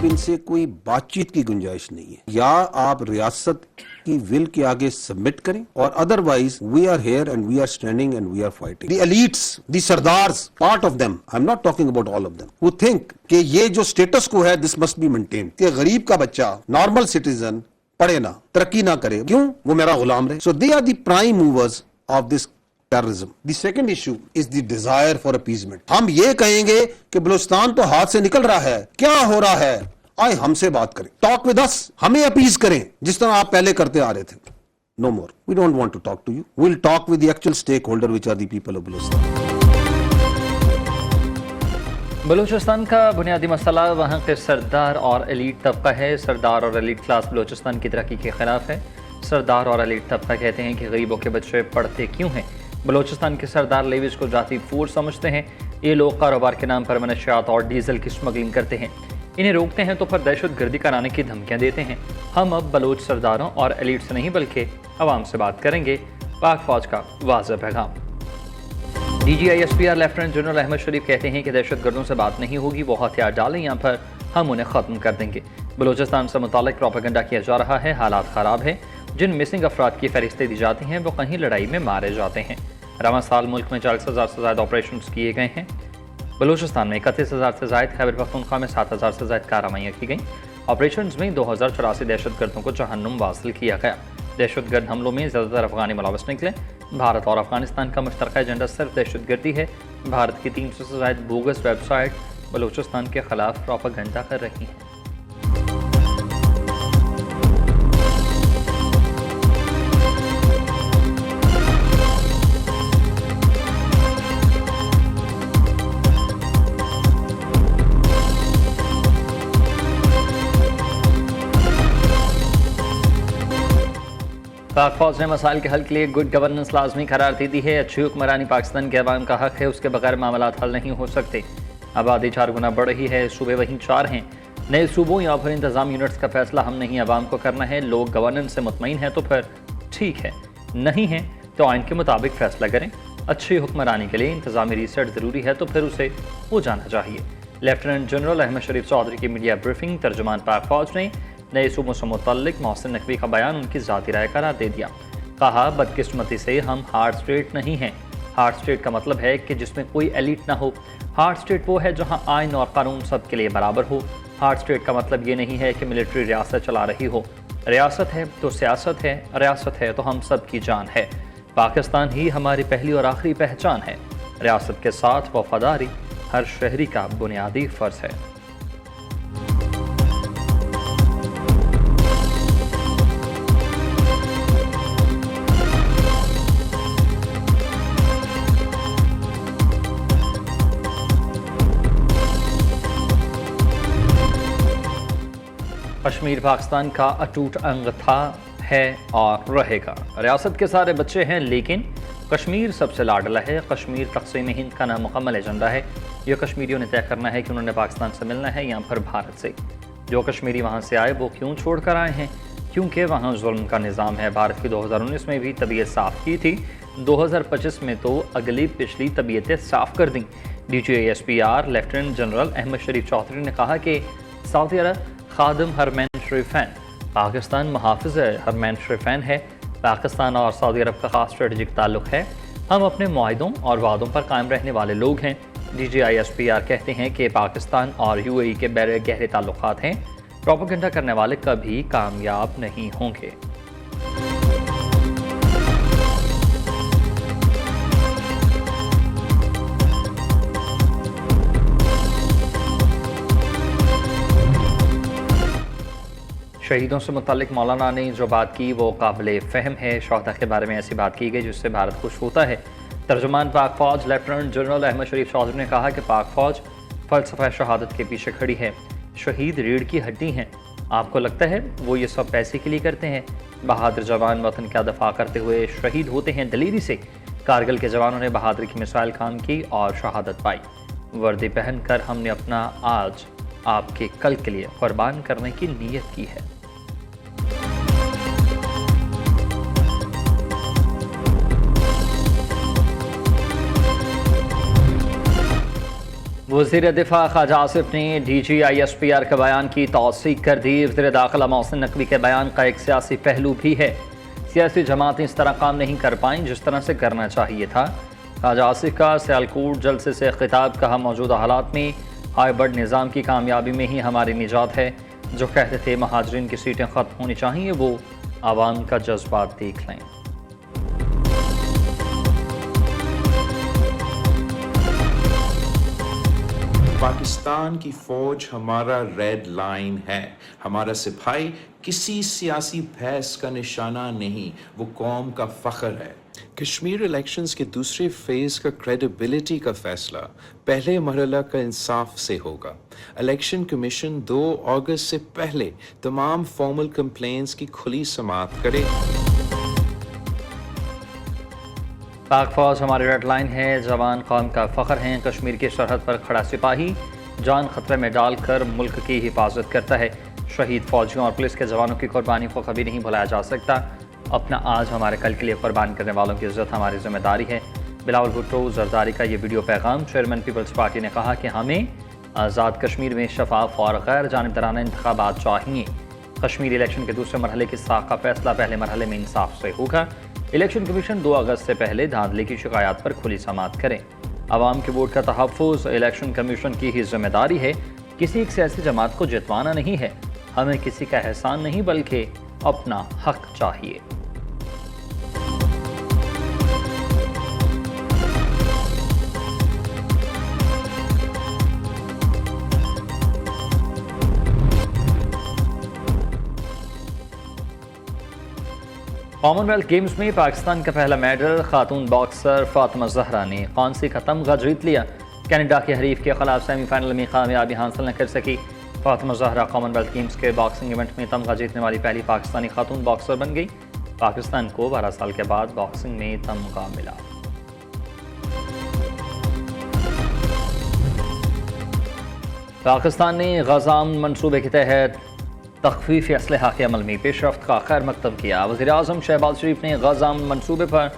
अब इनसे कोई बातचीत की गुंजाइश नहीं है। या आप रियासत की विल के आगे सबमिट करें और otherwise we are here and we are standing and we are fighting. The elites, the sardars, part of them, I am not talking about all of them, who think कि ये जो स्टेटस को है this must be maintain, कि गरीब का बच्चा, normal citizen पढ़े ना, तरक्की ना करे, क्यों? वो मेरा गुलाम रहे। So they are the prime movers of this terrorism. The second issue is the desire for appeasement. हम ये कहेंगे कि बलूचिस्तान तो हाथ से निकल रहा है, क्या हो रहा है, आए हमसे बात करें, टॉक विद अस, हमें अपीज करें जिस तरह आप पहले करते आ रहे थे। No more, we don't want to talk to you, we will talk with the actual stakeholder which are the people of Balochistan. Balochistan का बुनियादी मसला वहाँ के सरदार और एलीट तबका है। सरदार और एलीट क्लास बलूचिस्तान की तरक्की के खिलाफ है। सरदार और एलीट तबका कहते हैं कि गरीबों के बच्चे पढ़ते क्यों हैं। बलूचिस्तान के सरदार लेविस को जाती फोर्स समझते हैं। ये लोग कारोबार के नाम पर मनशियात और डीजल की स्मगलिंग करते हैं। इन्हें रोकते हैं तो फिर दहशतगर्दी कराने की धमकियां देते हैं। हम अब बलूच सरदारों और एलीट से नहीं बल्कि अवाम से बात करेंगे। पाक फौज का वाज़ेह पैगाम। DGISPR लेफ्टिनेंट जनरल अहमद शरीफ कहते हैं कि दहशतगर्दों से बात नहीं होगी, वो हथियार डालें यहाँ पर, हम उन्हें ख़त्म कर देंगे। बलूचिस्तान से मुतालिक प्रोपेगेंडा किया जा रहा है, हालात ख़राब है। जिन मिसिंग अफराद की फहरिस्तें दी जाती हैं वो कहीं लड़ाई में मारे जाते हैं। रवां साल मुल्क में 40,000 से ज़्यादा ऑपरेशन किए गए हैं। बलूचिस्तान में 31,000 से ज़ायद, खैबर पख्तूनख्वा में 7,000 से ज़ायद कार्रवाइयाँ की गईं। ऑपरेशन में 2084 दहशतगर्दों को जहन्नुम वासिल किया गया। दहशतगर्द हमलों में ज़्यादातर अफगानी मुलव्वस निकले। भारत और अफगानिस्तान का मुश्तरका एजेंडा सिर्फ दहशतगर्दी है। भारत की 300 से ज़ायद बोगस वेबसाइट बलूचिस्तान के खिलाफ प्रोपेगेंडा कर रही हैं। पाक फौज ने मसाइल के हल के लिए गुड गवर्नेंस लाजमी करार दे दी है। अच्छी हुक्मरानी पाकिस्तान के अवाम का हक है, उसके बगैर मामलात हल नहीं हो सकते। आबादी 4 गुना बढ़ रही है, सूबे वहीं 4 हैं। नए सूबों या फिर इंतजाम यूनिट्स का फैसला हम नहीं अवाम को करना है। लोग गवर्नेंस से मुतमईन हैं तो फिर ठीक है, नहीं है तो आइन के मुताबिक फैसला करें। अच्छी हुक्मरानी के लिए इंतजामी रिसर्च ज़रूरी है तो फिर उसे हो जाना चाहिए। लेफ्टिनेंट जनरल अहमद शरीफ चौधरी की मीडिया ब्रीफिंग। तर्जुमान पाक फौज ने नए सूबों से मुतल्लिक मोहसिन नकवी का बयान उनकी ज़ाती राय करार दे दिया। कहा, बदकिस्मती से हम हार्ड स्टेट नहीं हैं। हार्ड स्टेट का मतलब है कि जिसमें कोई एलिट ना हो। हार्ड स्टेट वो है जहां आइन और कानून सब के लिए बराबर हो। हार्ड स्टेट का मतलब ये नहीं है कि मिलिट्री रियासत चला रही हो। रियासत है तो सियासत है, रियासत है तो हम सब की जान है। पाकिस्तान ही हमारी पहली और आखिरी पहचान है। रियासत के साथ वफादारी हर शहरी का बुनियादी फ़र्ज है। कश्मीर पाकिस्तान का अटूट अंग था, है और रहेगा। रियासत के सारे बच्चे हैं लेकिन कश्मीर सबसे लाडला है। कश्मीर तक़सीम हिंद का नामुकम्मल एजेंडा है। यह कश्मीरियों ने तय करना है कि उन्होंने पाकिस्तान से मिलना है या फिर भारत से। जो कश्मीरी वहाँ से आए वो क्यों छोड़ कर आए हैं? क्योंकि वहाँ जुल्म का निज़ाम है। भारत की 2019 में भी तबीयत साफ़ की थी, 2025 में तो अगली पिछली तबीयतें साफ़ कर दी। DGISPR लेफ्टिनेंट जनरल अहमद शरीफ चौधरी ने कहा कि सऊदी अरब खादिम हरमैन शरीफैन, पाकिस्तान मुहाफ़िज़ हरमैन शरीफैन है। पाकिस्तान और सऊदी अरब का खास स्ट्रेटजिक ताल्लुक़ है। हम अपने मुआहदों और वादों पर कायम रहने वाले लोग हैं। DGISPR कहते हैं कि पाकिस्तान और UAE के गहरे ताल्लुक़ात हैं। प्रोपेगेंडा करने वाले कभी कामयाब नहीं होंगे। शहीदों से मुतालिक मौलाना ने जो बात की वो काबिल फ़हम है। शहदा के बारे में ऐसी बात की गई जिससे भारत खुश होता है। तर्जुमान पाक फ़ौज लेफ्टिनेंट जनरल अहमद शरीफ चौधरी ने कहा कि पाक फ़ौज फ़लसफ़ा शहादत के पीछे खड़ी है। शहीद रीढ़ की हड्डी हैं। आपको लगता है वो ये सब पैसे के लिए करते हैं? बहादुर जवान वतन का दफा करते हुए शहीद होते हैं दलेरी से। कारगिल के जवानों ने बहादुरी की मिसाल काम की और शहादत पाई। वर्दी पहनकर हमने अपना आज आपके कल के लिए कुर्बान करने की नीयत की है। वज़ीर दिफा ख्वाजा आसिफ ने DGISPR के बयान की तौसीक कर दी। वज़ीर दाखिला मोहसिन नकवी के बयान का एक सियासी पहलू भी है। सियासी जमातें इस तरह काम नहीं कर पाईं जिस तरह से करना चाहिए था। ख्वाजा आसिफ का सियालकोट जलसे से खिताब, कहा मौजूदा हालात में हाइब्रिड निज़ाम की कामयाबी में ही हमारी निजात है। जो कहते थे महाजरीन की सीटें ख़त्म होनी चाहिए, वो आवाम का जज्बात देख लें। पाकिस्तान की फौज हमारा रेड लाइन है। हमारा सिपाही किसी सियासी बहस का निशाना नहीं, वो कौम का फख्र है। कश्मीर इलेक्शंस के दूसरे फेज का क्रेडिबिलिटी का फैसला पहले मरहला का इंसाफ से होगा। इलेक्शन कमीशन 2 अगस्त से पहले तमाम फॉर्मल कंप्लेंट्स की खुली समाअत करे। पाक फौज हमारी रेड लाइन है, जवान कौम का फ़ख्र हैं। कश्मीर की सरहद पर खड़ा सिपाही जान खतरे में डालकर मुल्क की हिफाजत करता है। शहीद फौजियों और पुलिस के जवानों की कुर्बानी को कभी नहीं भुलाया जा सकता। अपना आज हमारे कल के लिए कुर्बान करने वालों की इज्जत हमारी जिम्मेदारी है। बिलावल भुट्टो जरदारी का ये वीडियो पैगाम। चेयरमैन पीपल्स पार्टी ने कहा कि हमें आज़ाद कश्मीर में शफाफ और गैर जानिबदाराना इंतखाबात चाहिए। कश्मीर इलेक्शन के दूसरे मरहले की साख का फैसला पहले मरहले में इंसाफ से होगा। इलेक्शन कमीशन 2 अगस्त से पहले धांधली की शिकायत पर खुली समाअत करें। आवाम के वोट का तहफ़्फ़ुज़ इलेक्शन कमीशन की ही जिम्मेदारी है। किसी एक सियासी जमात को जितवाना नहीं है। हमें किसी का एहसान नहीं बल्कि अपना हक चाहिए। कॉमनवेल्थ गेम्स में पाकिस्तान का पहला मेडल खातून बॉक्सर फातिमा जहरा ने कांसी का तमगा जीत लिया। कनाडा के हरीफ के खिलाफ सेमीफाइनल में कामयाबी हासिल न कर सकी। फातिमा जहरा कॉमनवेल्थ गेम्स के बॉक्सिंग इवेंट में तमगा जीतने वाली पहली पाकिस्तानी खातून बॉक्सर बन गई। पाकिस्तान को 12 साल के बाद बॉक्सिंग में तमगा मिला। पाकिस्तान ने गज़ाम मनसूबे के तहत तख़फ़ीफ़ असलहा के अमल में पेशरफ्त का खैर मकदम किया। वज़ीर-ए-आज़म शहबाज शरीफ ने गज़ाम मनसूबे पर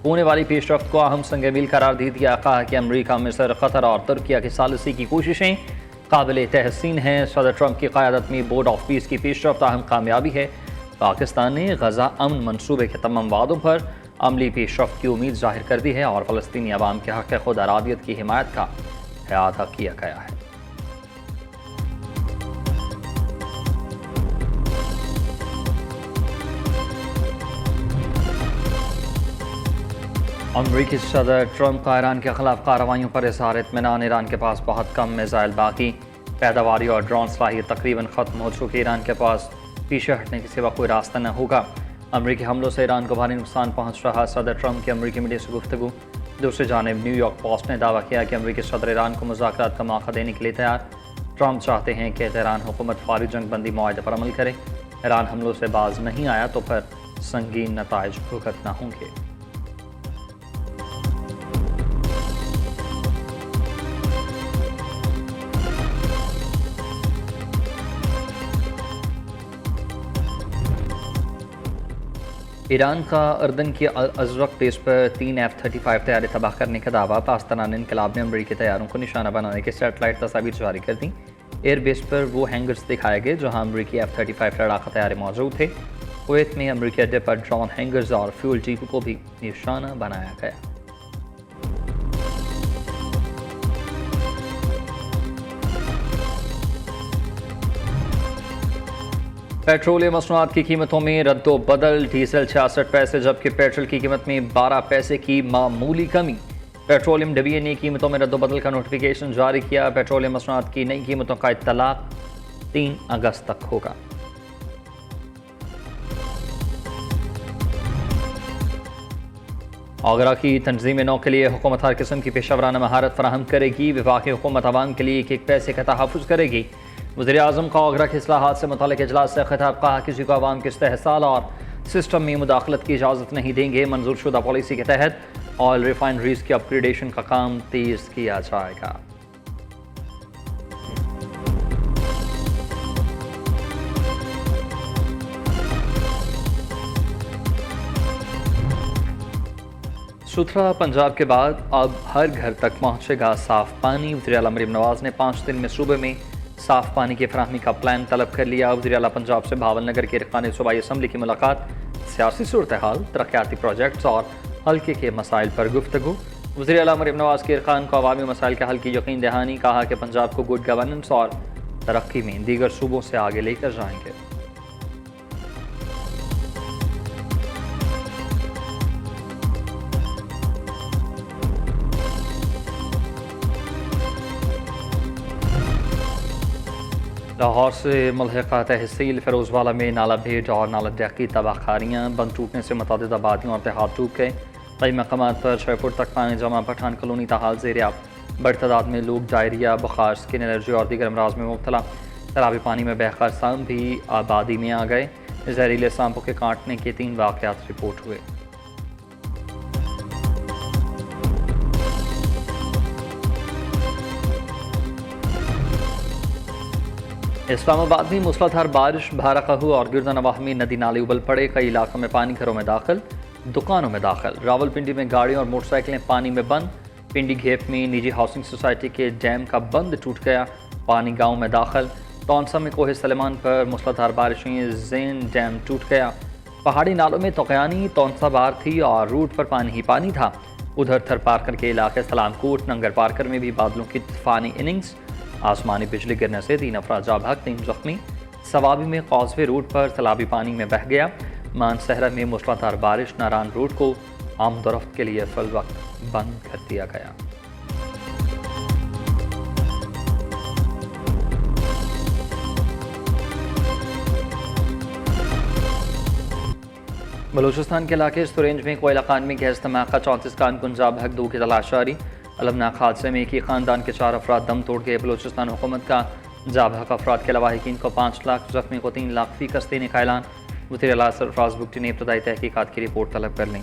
होने वाली पेशरफ्त को अहम संग-ए-मील करार दे दिया। कहा कि अमरीका, मिस्र, क़तर और तुर्किया की सालिसी की कोशिशें काबिल तहसीन हैं। सदर ट्रंप की क़यादत में बोर्ड ऑफ पीस की पेशरफ्त अहम कामयाबी है। पाकिस्तान ने गज़ा अमन मनसूबे के तमाम वादों पर अमली पेशरफ्त की उम्मीद जाहिर कर दी है और फ़लस्तीनी अवाम के हक़ खुद अरादियत की हिमायत का अदा किया गया है। अमरीकी सदर ट्रंप का ईरान के खिलाफ कार्रवाइयों पर इज़हार इत्मीनान। ईरान के पास बहुत कम मिसाइल बाकी, पैदावारी और ड्रोन सलाहियत तकरीबन ख़त्म हो चुकी। ईरान के पास पीछे हटने के सिवा कोई रास्ता न होगा। अमरीकी हमलों से ईरान को भारी नुकसान पहुँच रहा। सदर ट्रंप की अमरीकी मीडिया से गुफ्तगू। दूसरी जानिब न्यूयॉर्क पोस्ट ने दावा किया कि अमरीकी सदर ईरान को मुज़ाकरात का मौका देने के लिए तैयार। ट्रंप चाहते हैं कि तेहरान हुकूमत फौरी जंग बंदी मुआहदे पर अमल करे। ईरान हमलों से बाज नहीं आया तो फिर संगीन नताइज भुगतना होंगे। ईरान का अर्दन की अज़रक बेस पर 3 F-35 तैयारी तबाह करने का दावा। पाकिस्तान इनकलाब ने अमरीकी तैयारों को निशाना बनाने के सैटेलाइट तस्वीर जारी कर दी। एयर बेस पर वो हैंगर्स दिखाए गए जहां अमरीकी F-35 लड़ाका तैयारी मौजूद थे। कुवैत में अमरीकी अड्डे पर ड्रोन हैंगर्स और फ्यूल डिपो को भी निशाना बनाया गया। पेट्रोलियम मसनूआत की कीमतों में रद्दो बदल। डीजल 66 पैसे जबकि पेट्रोल की कीमत में 12 पैसे की मामूली कमी। पेट्रोलियम डिवीजन ने कीमतों में रद्दो बदल का नोटिफिकेशन जारी किया। पेट्रोलियम मसनूआत की नई कीमतों का इत्तलाक 3 अगस्त तक होगा। आगरा की तंजीम नौ के लिए हुकूमत हर किस्म की पेशा वराना महारत फराहम करेगी। विफाकी हुकूमत आवाम के लिए 1-1 पैसे का तहफ़्फ़ुज़ करेगी। वज़ीर-ए-आज़म का आगरा के इस्लाहात से मुताल्लिक़ इजलास से खिताब। कहा किसी को आवाम के इस्तेहसाल और सिस्टम में मुदाखलत की इजाज़त नहीं देंगे। मंजूर शुदा पॉलिसी के तहत ऑयल रिफाइनरीज की अपग्रेडेशन का काम तेज़ किया जाएगा। सुथरा पंजाब के बाद अब हर घर तक पहुंचेगा साफ पानी। वज़ीर-ए-आला मरीम नवाज ने 5 दिन में सूबे में साफ पानी की फराहमी का प्लान तलब कर लिया। वज़ीर-ए-आला पंजाब से भावल नगर के अरकान सूबाई असम्बली की मुलाकात, सियासी सूरत हाल, तरक्याती प्रोजेक्ट्स और हल्के के मसाइल पर गुफ्तगू। वज़ीर-ए-आला मरीम नवाज के अरकान को अवामी मसाइल के हल की यकीन दहानी, कहा कि पंजाब को गुड गवर्नेंस और तरक्की में दीगर सूबों से आगे लेकर जाएंगे। लाहौर से मुल्हिका तहसील फ़िरोज़वाला में नाला भेड़ और नाला डैक की तबाहकारियाँ, बंद टूटने से मुतअद्दिद आबादियों और देहात डूब गए। कई मकामात पर 6 फुट तक पानी जमा, पठान कॉलोनी ताहाल ज़ेर-ए-आब। बड़ी तादाद में लोग डायरिया, बुखार, स्किन एलर्जी और दीगर अमराज में मुब्तला। सैलाबी पानी में बहकर सांप भी आबादी में आ गए। जहरीले सांपों के काटने के 3 वाक़यात रिपोर्ट हुए। इस्लामाबाद में मूसलाधार बारिश, भारा कहू और गिरदानवाह में नदी नाले उबल पड़े। कई इलाकों में पानी घरों में दाखिल, दुकानों में दाखिल। रावलपिंडी में गाड़ियों और मोटरसाइकिलें पानी में बंद। पिंडी घेप में निजी हाउसिंग सोसाइटी के डैम का बंद टूट गया, पानी गांव में दाखिल। तौनसा में कोहे सलेमान पर मूसलाधार बारिश हुई, जैन डैम टूट गया। पहाड़ी नालों में तोक़यानी, तौनसा बार थी और रूट पर पानी ही पानी था। उधर थरपारकर के इलाके सलामकोट, नंगर पारकर में भी बादलों की तूफानी इनिंग्स। आसमानी बिजली गिरने से 3 अफराद जाँ बहक, 3 जख्मी। सवाबी में कॉजवे रूट पर सैलाबी पानी में बह गया। मानसहरा में मूसलाधार बारिश, नारान रूट को आमदोरफ्त के लिए फिल वक्त बंद कर दिया गया। बलूचिस्तान के इलाके सुरेंज में कोयला खान में गैस धमाका, 34 कारकुन जाँ बहक, 2 की तलाश जारी। अलमनाक हादसे में एक ही खानदान के 4 अफराद दम तोड़ गए। बलूचिस्तान हुकूमत का जाँ बहक अफराद के अलावा यकीन को 5 लाख, जख्मी को 3 लाख फ़ी कस देने का ऐलान। वज़ीर-ए-आला सरफराज बुगटी ने इब्तदाई तहकीकात की रिपोर्ट तलब कर ली।